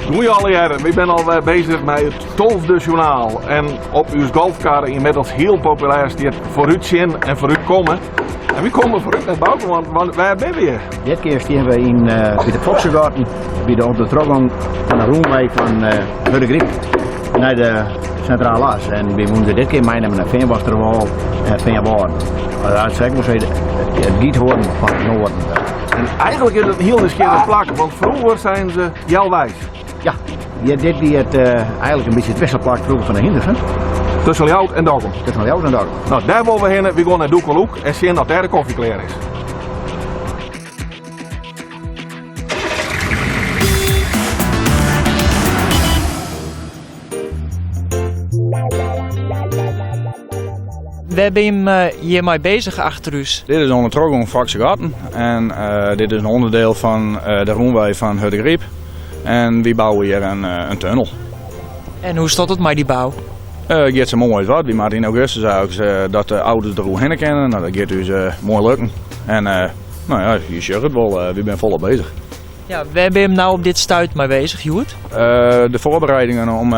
Goeie alle jaren, we zijn al bezig met het 12e journaal. En op uw golfkar inmiddels heel populair staat voor u zien en voor u komen. En we komen voor u naar buiten, want waar ben je? Dit keer staan we in bij de Foxengarten, bij de doorgang van de Roemweg van de Griep naar de Centrale As. En we moeten dit keer meenemen naar Veenwasterwal en Veenwaarden. Dat zeg maar het Giethoorn van het Noorden. En eigenlijk is het een heel nieuwsgierig plak, want vroeger zijn ze jouw wijs. Ja, dit is eigenlijk een beetje het wisselplak vroeger van de Hindersen. Tussen Ljout en Dokkum. Tussen Ljout en Dokkum. Nou, daar willen we heen. We gaan naar Doekelhoek en zien dat daar de koffie klaar is. Waar ben je hiermee bezig achter u? Dit is een ondertrokken Foxengarten en dit is een onderdeel van de Roemweg van de Griep. En we bouwen hier een tunnel. En hoe staat het met die bouw? Het gaat zo mooi wat. We maken in augustus eigenlijk dat de ouders er heen kennen. Nou, dat gaat dus mooi lukken. En nou ja, je ziet het wel, we zijn volop bezig. Ja, waar ben je nou op dit stuit mee bezig, Joert? De voorbereidingen om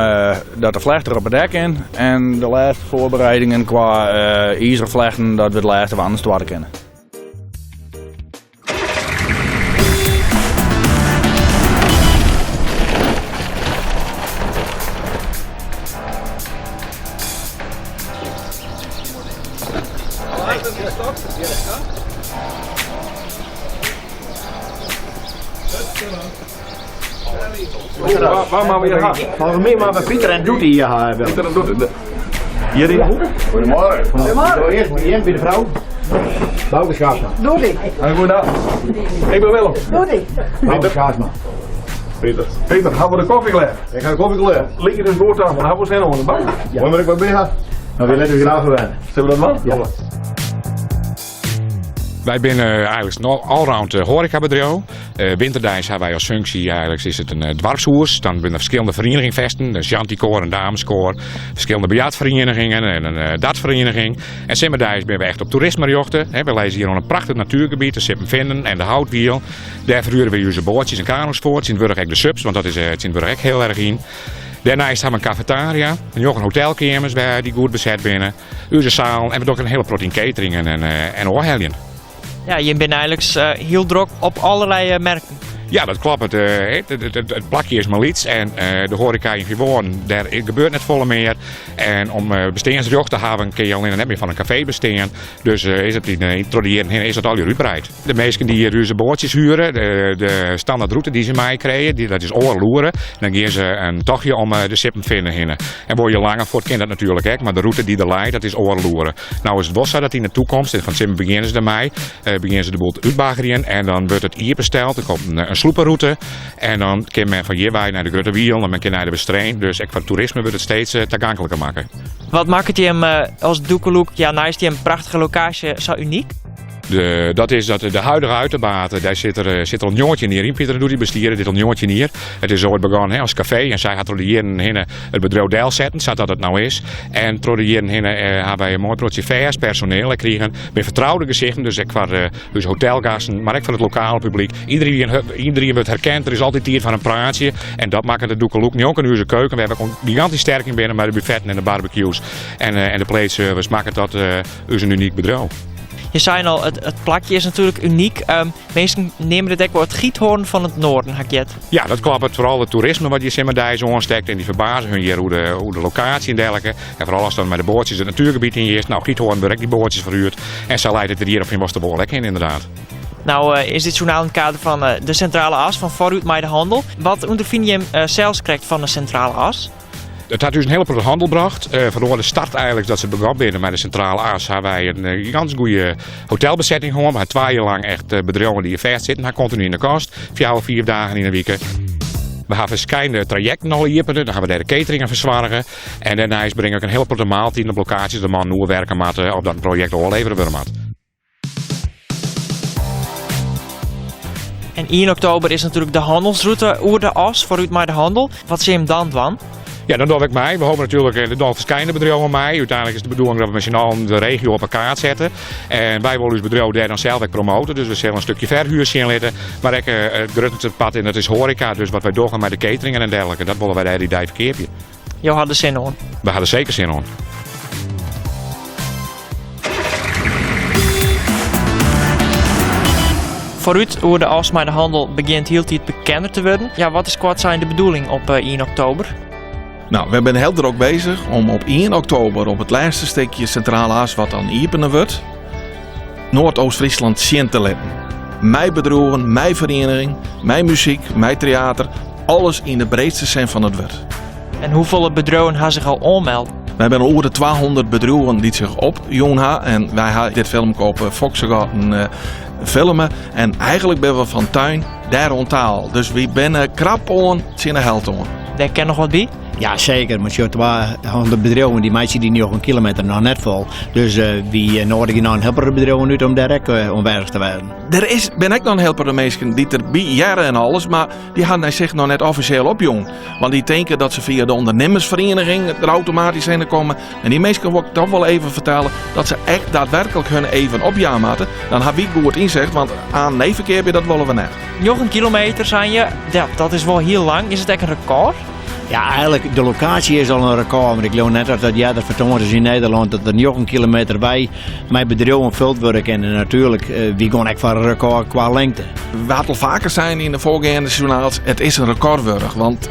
dat de vlechten op het dek in. En de laatste voorbereidingen qua ijzervlechten dat we het laatste van anders worden kennen. Waar maar weer gaan? Volgens mij maar Pieter en Doet hier hebben. Pieter en Doet. Hierin. Goedemorgen. Goedemorgen. Eerst bij de vrouw. Bouke Schaarsma. Doei. Goedendag. Ik ben Willem. Doei. Bouke Schaarsma. Peter, gaan we de koffie klaar? Ik ga de koffie kleuren. Linker is boord aan, maar gaan we snel onder de bank. Ja. Moet ik wat bij gaan? Nou, we letten graag verwennen. Zullen we dat wel? Ja. Wij zijn eigenlijk een allround horecabedrijf. Winterdijds hebben wij als functie eigenlijk is het een dwarfshoers. Dan zijn er verschillende verenigingvesten, dus Janticoor en Dameskoor, verschillende bejaardverenigingen en een dartvereniging. En zomerdags zijn we echt op toerismejochten. We lezen hier een prachtig natuurgebied, de Sippenvinden en de Houtwiel. Daar verhuren we onze bootjes en kano's voor. Het zijn echt de subs, want dat is het in Burg heel erg in. Daarnaast hebben we een cafetaria, een hotelkamers waar die goed bezet binnen, onze zaal en we hebben ook een hele protein catering en oorheljen. Ja, je bent eigenlijk heel druk op allerlei merken. Ja, dat klopt. Het plakje is maar iets en de horeca in Givoorn, daar gebeurt net volle meer. En om bestaansrecht te hebben kun je alleen net meer van een café bestaan. Dus is het introduceren is het al je uitbreid. De meesten die hier onze bootjes huren, de standaardroute die ze mij krijgen, dat is oorloeren. Dan gaan ze een tochtje om de Sippenvinden heen. En word je langer voor het kind dat natuurlijk ook, maar de route die er leidt, dat is oorloeren. Nou is het wel zo dat in de toekomst, van Sippen beginnen ze ermee, beginnen ze de boel uitbageren en dan wordt het hier besteld. Er komt een sloepenroute en dan kan men van hierbij naar de Grote Wiel, dan kan je naar de Bestreen. Dus ook voor toerisme wordt het steeds toegankelijker maken. Wat maakt die hem als Doekelhoek, ja, nou is die een prachtige locatie, zo uniek? Dat is dat de huidige uiterbaten, daar zit er een jongetje hier in. Pieter doet die bestieren, dit een jongetje hier. Het is ooit begonnen als café en zij gaat hier het bedrijf deel zetten, zodat dat het nou is. En hier hebben wij een mooi project vers personeel gekregen. Met vertrouwde gezichten, dus ik voor dus hotelgasten, maar ook voor het lokale publiek. Iedereen wordt herkend, er is altijd hier van een praatje. En dat maakt de Doekelhoek nu ook in onze keuken. We hebben gigantisch sterk in binnen bij de buffetten en de barbecues. En de plateservice maakt dat een uniek bedrijf. Je zei al, het plakje is natuurlijk uniek. Mensen nemen het ook wel het Giethoorn van het noorden, hakjet. Ja, dat klopt. Vooral het toerisme wat je Simmerdijs aansteekt en die verbazen hun hier hoe de locatie en dergelijke. En vooral als dan met de bootjes het natuurgebied in is. Nou, Giethoorn wordt die bootjes verhuurd. En zo leidt het er hier op in Westerwolde lekker in inderdaad. Nou is dit journaal in het kader van de Centrale As van Vooruit met de Handel. Wat ondervind je hem zelfs krijgt van de Centrale As? Het had dus een hele grote handel gebracht. Vandoor de start eigenlijk dat ze begonnen binnen met de Centrale As hebben wij een gigantisch goede hotelbezetting gehad. We hebben 2 jaar lang echt bedrijven die hier vast zitten. Hij continu in de kost. 4 dagen in de week. We hebben verschillende trajecten al hier. Dan gaan we daar de cateringen verzorgen. En daarna brengen we een hele grote maaltijd op locaties. De man nu werken met op dat project al leveren we met. En 1 oktober is natuurlijk de handelsroute over de As, Vooruit met de Handel. Wat zie je hem dan van? Ja, dan doe ik mij. We hopen natuurlijk, er doen verschillende bedrijven mij. Uiteindelijk is de bedoeling dat we met z'n allen de regio op elkaar zetten. En wij willen ons bedrijf daar dan zelf ook promoten. Dus we zullen een stukje verhuur zien laten. Maar ook het grootste pad in, dat is horeca. Dus wat wij doen met de cateringen en dergelijke, dat willen wij de hele tijd verkeerpje. Je had er zin in. We hadden zeker zin in. Vooruit hoe de Alsmeider handel begint heel tijd bekender te worden. Ja, wat is kort zijn de bedoeling op 1 oktober? Nou, we zijn heel druk bezig om op 1 oktober op het laatste stukje Centrale As wat dan Iepen wordt, Noordoost-Friesland zien te letten. Mijn bedrijven, mijn vereniging, mijn muziek, mijn theater, alles in de breedste zin van het woord. En hoeveel bedrijven hebben zich al aangemeld? We hebben over de 200 bedrijven die zich opjongen en wij gaan dit film op Volksgarten filmen. En eigenlijk ben we van tuin daar rond taal. Dus we zijn krap aan, zien held aan. Daar ken nog wat bij? Ja, zeker. Maar je 200 bedrijven, die meisjes die nog een kilometer nog net vol. Dus wie nodigen nog een helperbedrijven uit om daar ook onwerk te werden. Ben ik nog een helper de mensen die erbij jaren en alles, maar die gaan zich nog net officieel opjong. Want die denken dat ze via de ondernemersvereniging er automatisch heen komen. En die mensen wil ik toch wel even vertellen dat ze echt daadwerkelijk hun even opjaarmaten. Dan heb ik goed inzegd, want aan nevenkeer dat willen we net. Nog een kilometer zijn je, dat is wel heel lang. Is het echt een record? Ja, eigenlijk, de locatie is al een record. Maar ik geloof net dat jij dat vertoond is in Nederland. Dat er nog een kilometer bij mijn bedrijf gevuld wordt. En natuurlijk, wie gaan echt voor een record qua lengte. Wat al vaker zijn in de voorgaande journaals, het is een recordwurg. Want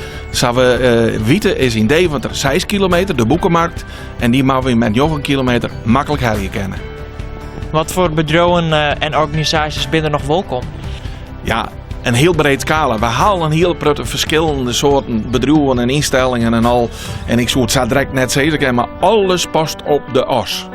Wiete is in Deventer 6 kilometer, de boekenmarkt. En die mogen we met nog een kilometer makkelijk herkennen. Wat voor bedrijven en organisaties zijn er nog welkom? Ja, een heel breed scala. We halen een heel verschillende soorten bedrijven en instellingen en al. En ik zou het zo direct net zeggen, maar alles past op de as.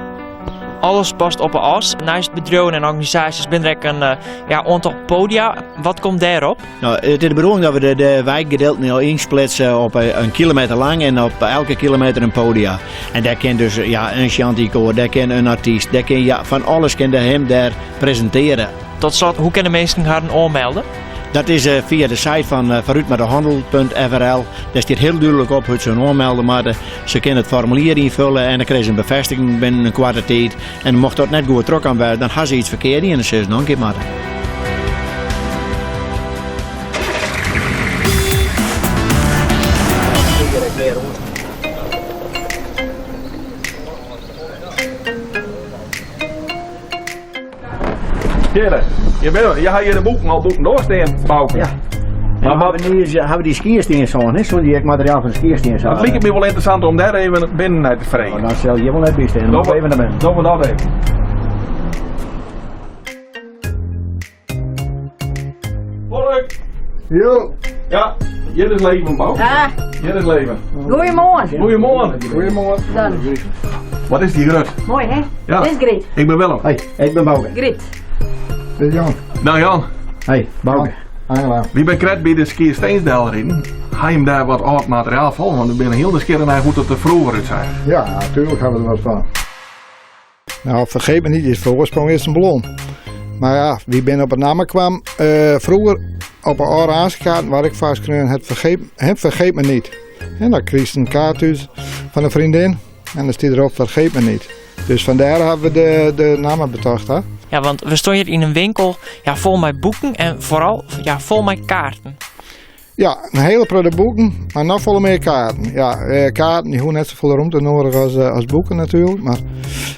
Alles past op de as. Naast bedrijven en organisaties zijn er ook een aantal podia. Wat komt daarop? Nou, het is de bedoeling dat we de wijkgedeelten al insplitsen op een kilometer lang en op elke kilometer een podia. En daar kan dus een chanticoor, daar kan een artiest, daar kan van alles kan hem daar presenteren. Tot slot, hoe kunnen mensen gaan aanmelden? Dat is via de site van vooruitmetdehandel.frl. Daar staat heel duidelijk op hoe ze hun aanmelden moeten. Ze kunnen het formulier invullen en dan krijgen ze een bevestiging binnen een kwarte tijd. En mocht dat net goed trok aan werden, dan gaan ze iets verkeerd in en dan zeggen ze nog een keer maar. Keren, je had hier de boeken doorstaan, Bouke. Ja. Maar hebben die skierstenen zo, hè? Zo die het materiaal van de skierstenen zo. Het lijkt me wel interessant om daar even binnen naar te vregen. Dan zal je wel net bij staan. Doen we dat even. Volk! Jo. Ja, hier is leven, Bouke. Ja, Hier is leven. goeiemorgen. Goedemorgen. Goeiemorgen. Dan. Wat is die grut? Mooi hè? Ja. Dit is Griet. Ik ben Willem. Hey, ik ben Bouke. Griet. Dit is Jan. Nou Jan, Hey, Bouke. Aangenaam. wie ben kret bij de ski Steensdel in? Ga je hem daar wat oud materiaal vol? Want ik ben heel de keer naar goed op de vroeger uit zijn. Ja, natuurlijk hebben we er wat van. Nou, vergeet me niet, is voor oorsprong is een ballon. Maar ja, wie ben op het namen kwam, vroeger op een oude aanskaart waar ik vast kreeg, het vergeet me niet. En dan kreeg je een kaart dus van een vriendin en dan staat erop vergeet me niet. Dus vandaar hebben we de namen betocht, hè. Ja, want we staan hier in een winkel vol met boeken en vooral vol met kaarten. Ja, een hele prille boeken, maar nog veel meer kaarten. Ja, kaarten die hoeven net zoveel ruimte nodig als boeken natuurlijk. Maar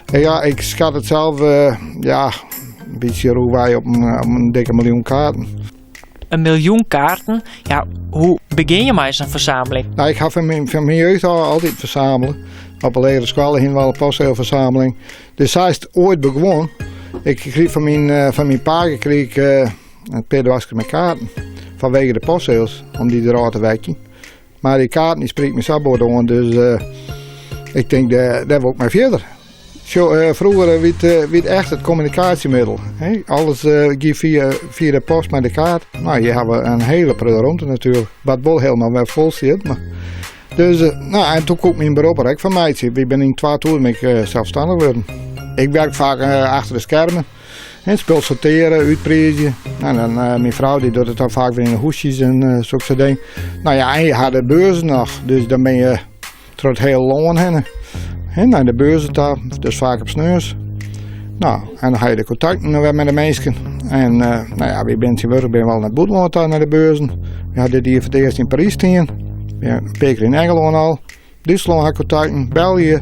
ja, ik schat het zelf, een beetje hoe wij op een dikke miljoen kaarten. 1 miljoen kaarten? Ja, hoe begin je met zo'n verzameling? Nou, ik ga van mijn jeugd al altijd verzamelen. Op een lagere school heen wel een postzegelverzameling. Dus zij is het ooit begonnen. Ik kreeg van mijn pa een pedewasje met kaarten. Vanwege de postzegels, om die eruit te wekken. Maar die kaarten die spreekt me zo boord aan, dus ik denk daar wil ik mee verder. Zo, vroeger werd echt het communicatiemiddel. Hè? Alles ging via de post met de kaart. Nou, je hebt een hele prille ruimte natuurlijk. Wat wel helemaal wel vol zit. Maar. Dus, en toen kwam mijn beroep er ook van mij. Ik ben in 2 toeren zelfstandig geworden. Ik werk vaak achter de schermen. Spul sorteren, uitprijzen. En dan mijn vrouw die doet het dan vaak weer in de hoesjes en zulke dingen. Nou ja, en je had de beurzen nog. Dus dan ben je door het hele loon heen. En naar de beurzen daar, dus vaak op sneus. Nou, en dan ga je de contacten weer met de mensen. En nou ja, wie bent hier ben wel naar Boetland naar de beurzen. We hadden die voor het eerst in Parijs staan. Ja, een paar keer in Engeland al. Duitsland had contacten, België.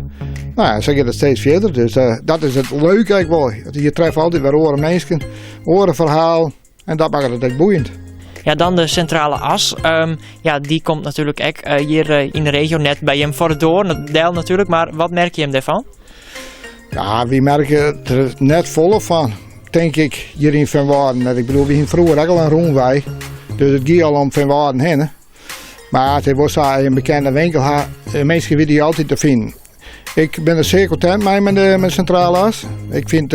Nou ja, zo gaat het steeds verder. Dus dat is het leuke eigenlijk wel. Je treft altijd weer oren mensen, oren verhaal. En dat maakt het echt boeiend. Ja, dan de centrale as. Ja, die komt natuurlijk ook hier in de regio net bij hem voor de door. Dat deel natuurlijk, maar wat merk je hem daarvan? Ja, we merken er net volle van, denk ik, hier in Van Waarden. Ik bedoel, we gingen vroeger ook al een Roenwij. Dus het ging al om Van Waarden heen. Maar het was een bekende winkel. Mensen willen die altijd te vinden. Ik ben er zeer content mee met de centrale as. Ik vind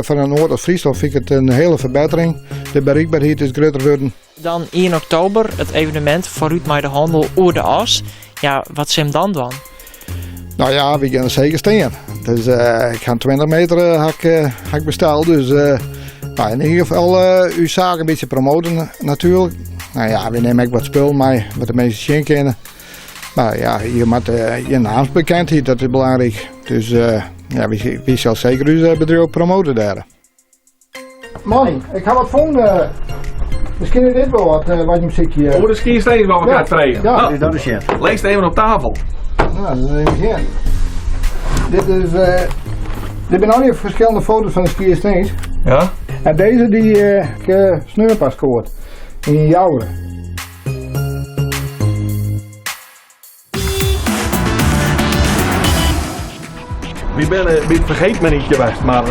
van een Noord- of Friesland vind ik het een hele verbetering. De bereikbaarheid is groter geworden. Dan 1 oktober het evenement Vooruit met de Handel oer de as. Ja, wat is hem dan doen? Nou ja, we gaan er zeker staan. Dus ik ga 20 meter had ik besteld. Dus nou, in ieder geval uw zaak een beetje promoten natuurlijk. Nou ja, we nemen ook wat spul mee, wat de mensen zien kennen. Maar ja, je moet je naamsbekendheid, dat is belangrijk. Dus ja, wie zal zeker uw bedrijf promoten daar. Man, ik ga wat vonden. Misschien is dit wel wat je muziek hier. Oh, de skiesteens waar we gaan treden. Ja, Dat is het. Lees het even op tafel. ja, dat is even geen. Dit is, dit zijn al die verschillende foto's van de skiersteens. Ja? En deze die ik sneurpas scoort in Jouwen. Wie vergeet me niet geweest, maar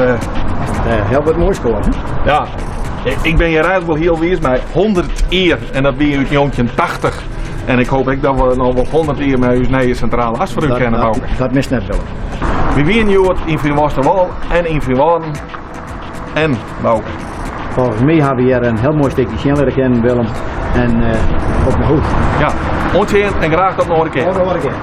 Heel wat moois geworden. ja, ik ben hier eigenlijk wel heel wees bij 100 jaar en dat ben je uit 1980. En ik hoop ook dat we nog wel 100 jaar met uw nieuwe centrale as voor u kunnen bouwen. Dat mist net wel. We winnen nu in Vrijwoosterwal en in Vrijwoorden en bouwen. Volgens mij hebben we hier een heel mooi stukje zien leren kennen, Willem. En op de hoed. Ja, ontzettend en graag tot nog een keer. Tot de volgende keer.